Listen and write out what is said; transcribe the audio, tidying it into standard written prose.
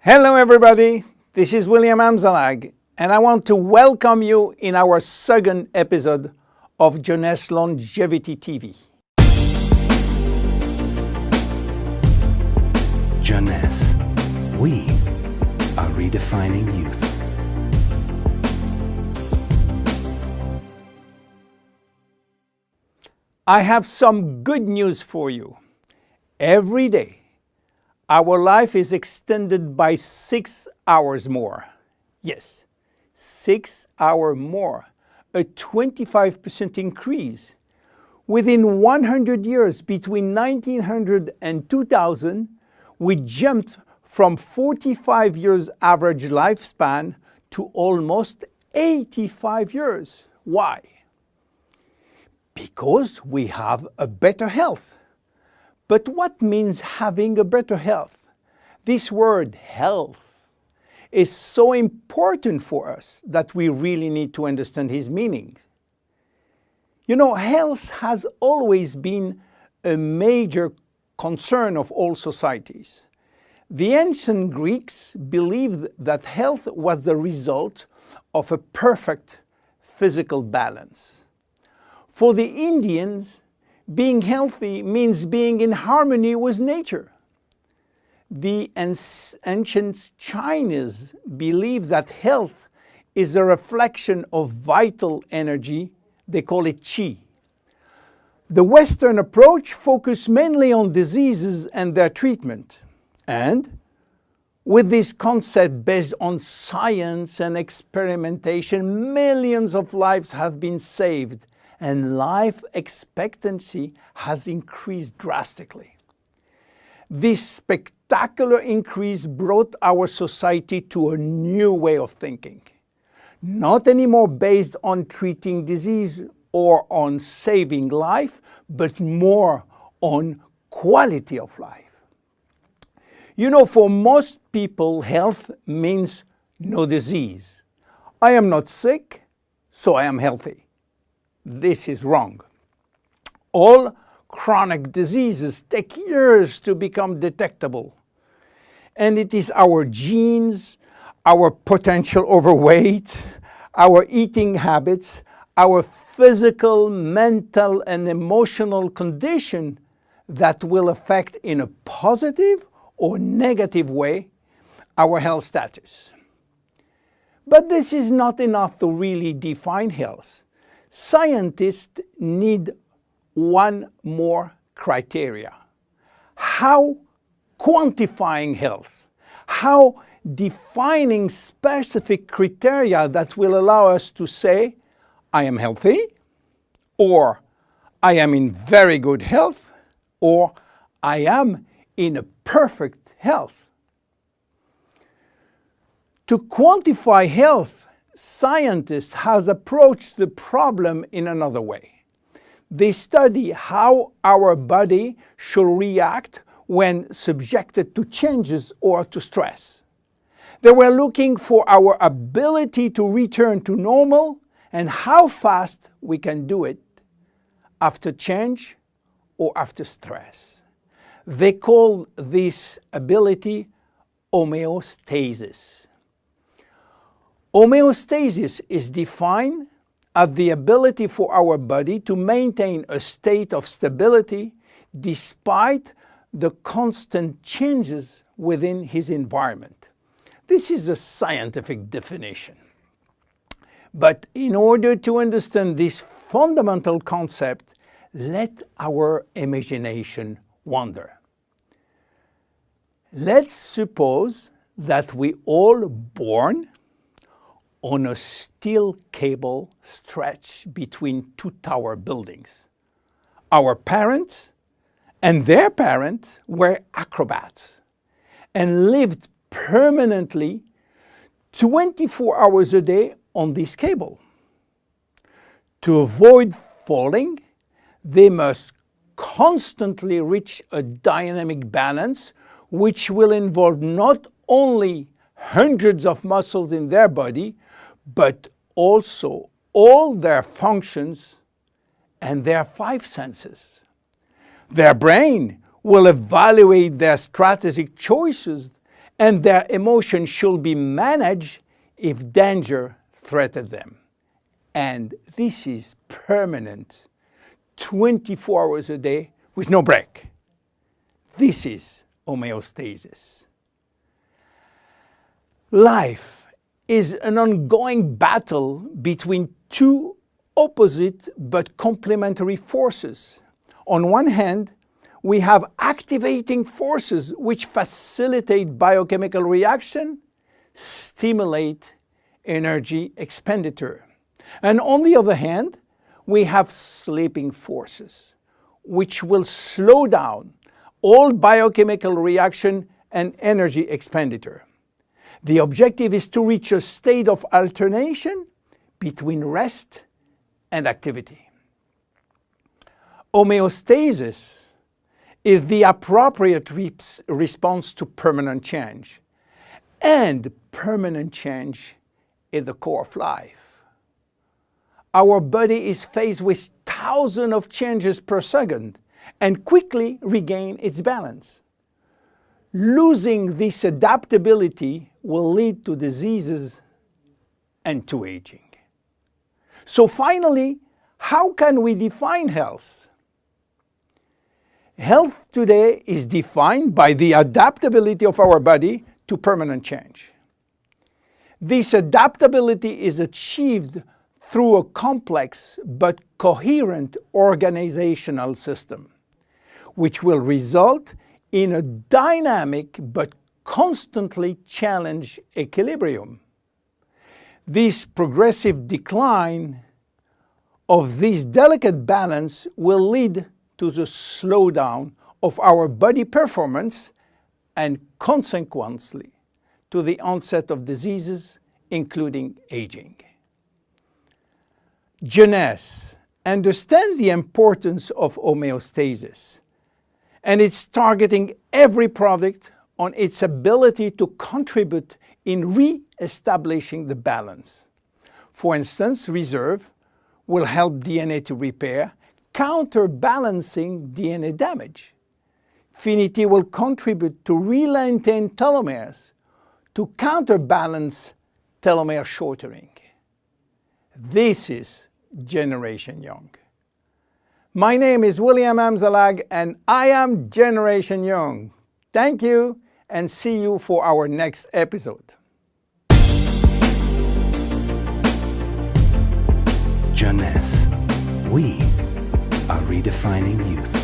Hello everybody, this is William Amzalag, and I want to welcome you in our second episode of Jeunesse Longevity TV. Jeunesse, we are redefining youth. I have some good news for you. Every day, our life is extended by 6 hours more. Yes, 6 hours more, a 25% increase. Within 100 years, between 1900 and 2000, we jumped from 45 years average lifespan to almost 85 years. Why? Because we have a better health. But what means having a better health? This word health is so important for us that we really need to understand his meaning. You know, health has always been a major concern of all societies. The ancient Greeks believed that health was the result of a perfect physical balance. For the Indians, being healthy means being in harmony with nature. The ancient Chinese believe that health is a reflection of vital energy. They call it qi. The Western approach focuses mainly on diseases and their treatment. And with this concept based on science and experimentation, millions of lives have been saved and life expectancy has increased drastically. This spectacular increase brought our society to a new way of thinking, not anymore based on treating disease or on saving life, but more on quality of life. You know, for most people, health means no disease. I am not sick, so I am healthy. This is wrong. All chronic diseases take years to become detectable. And it is our genes, our potential overweight, our eating habits, our physical, mental, and emotional condition that will affect in a positive or negative way our health status. But this is not enough to really define health. Scientists need one more criteria. How quantifying health, how defining specific criteria that will allow us to say, I am healthy, or I am in very good health, or I am in a perfect health. To quantify health, scientists have approached the problem in another way. They study how our body should react when subjected to changes or to stress. They were looking for our ability to return to normal and how fast we can do it after change or after stress. They call this ability homeostasis. Homeostasis is defined as the ability for our body to maintain a state of stability despite the constant changes within his environment. This is a scientific definition. But in order to understand this fundamental concept, let our imagination wander. Let's suppose that we all born on a steel cable stretched between two tower buildings. Our parents and their parents were acrobats and lived permanently 24 hours a day on this cable. To avoid falling, they must constantly reach a dynamic balance, which will involve not only hundreds of muscles in their body, but also all their functions and their 5 senses. Their brain will evaluate their strategic choices and their emotions should be managed if danger threatens them. And this is permanent, 24 hours a day with no break. This is homeostasis. Life is an ongoing battle between two opposite but complementary forces. On one hand, we have activating forces which facilitate biochemical reaction, stimulate energy expenditure. And on the other hand, we have sleeping forces which will slow down all biochemical reaction and energy expenditure. The objective is to reach a state of alternation between rest and activity. Homeostasis is the appropriate response to permanent change. And permanent change is the core of life. Our body is faced with thousands of changes per second and quickly regain its balance. Losing this adaptability will lead to diseases and to aging. So finally, how can we define health? Health today is defined by the adaptability of our body to permanent change. This adaptability is achieved through a complex but coherent organizational system, which will result in a dynamic but constantly challenged equilibrium. This progressive decline of this delicate balance will lead to the slowdown of our body performance and consequently to the onset of diseases, including aging. Jeunesse understands the importance of homeostasis, and it's targeting every product on its ability to contribute in re-establishing the balance. For instance, Reserve will help DNA to repair, counterbalancing DNA damage. Finity will contribute to re-lengthen telomeres to counterbalance telomere shortening. This is Generation Young. My name is William Amzalag and I am Generation Young. Thank you and see you for our next episode. Jeunesse. We are redefining youth.